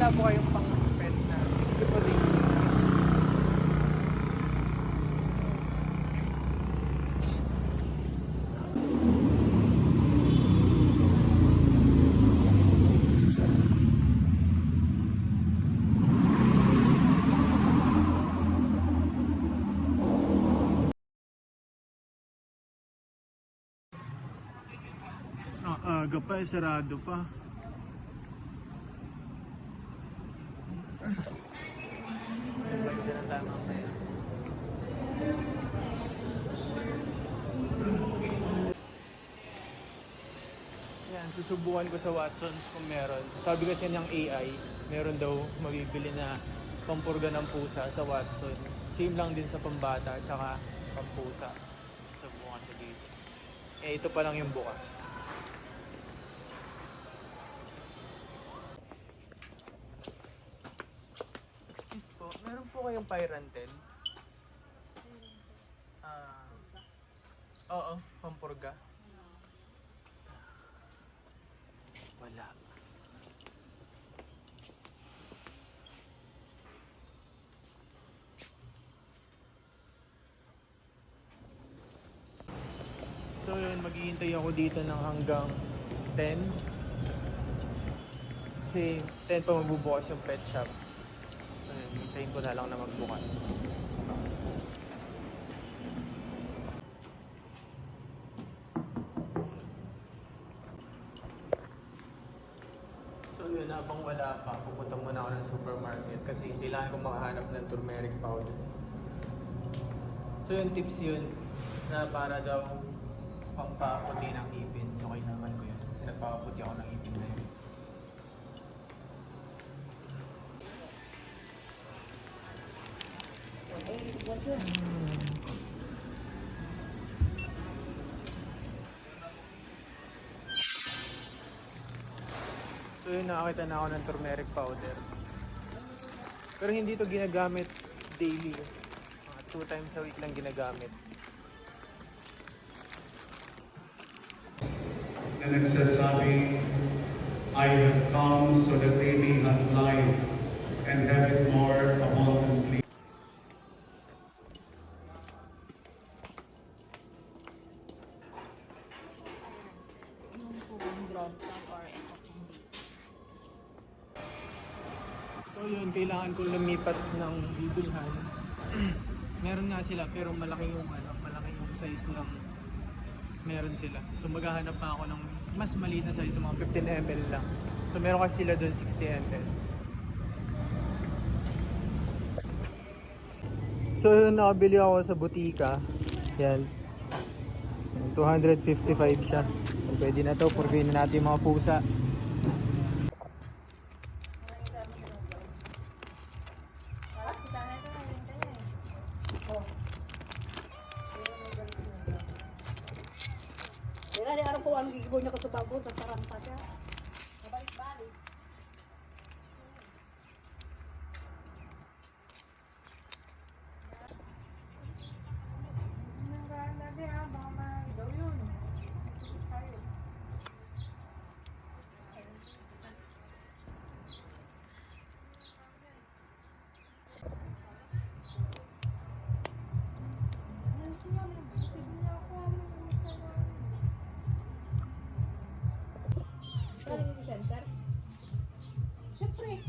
wala po kayong pang pet na hindi po din. Aga pa, sarado pa. Yan, susubukan ko sa Watsons kung meron. Sabi kasi ng AI, meron daw mabibili na pampurga ng pusa sa Watson. Same lang din sa pambata at saka pampusa. Subukan ko dito. Eh, ito pa lang yung bukas. Excuse po, meron po kayong Pyrantel? Oo, pampurga. Wala. So yun, maghihintay ako dito ng hanggang 10. Kasi 10 pa magbubukas yung pet shop. So yun, hintayin ko na lang na magbukas. So yun, habang wala pa, pupunta muna ako ng supermarket kasi kailangan ko makahanap ng turmeric powder. So yun, tips yun na para daw pampaputi ng ipin. So kailangan ko yun kasi nagpapaputi ako ng ipin na yun. So yun, nakakita na ako ng turmeric powder. Pero hindi to ginagamit daily. Mga 2 times a week lang ginagamit. Na nagsasabi, I have come so that they may have life and have it more abundantly. So yun, kailangan ko lumipat ng bibilhan. Meron nga sila pero malaki yung size ng meron sila. So maghahanap pa ako ng mas maliit na size, mga 15 ml lang. So meron kasi sila doon 60 ml. So yun, nakabili ako sa butika. Yan. 255 siya. So, pwede na to, purgayin na natin yung mga pusa. Kaya di araw ko ang gigibo niya ko sa bago, taranta siya. Nabalik-balik. Center? Siyempre.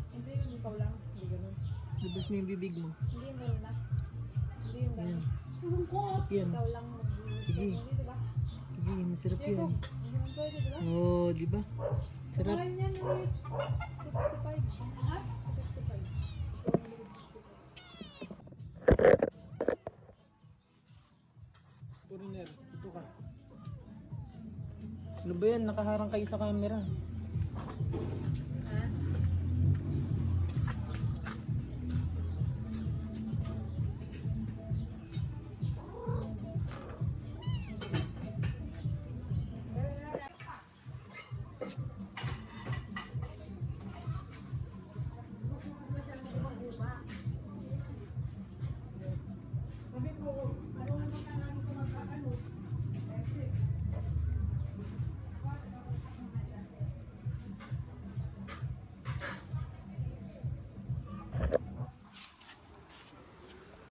Hindi yun, ikaw lang. Hindi ganun. Labas mo yung bibig mo. Hindi yun ganun na. Hindi yun ganun. Yan. Ikaw lang. Sige. Hindi, diba? Sige, masarap Diego, yan. hindi naman pwede, diba? Oo, di ba? Sarap. Mahal niyan, ulit. 65. Ha? 65. Foreigner, ito ka. Ano ba yan? Nakaharang kayo sa camera.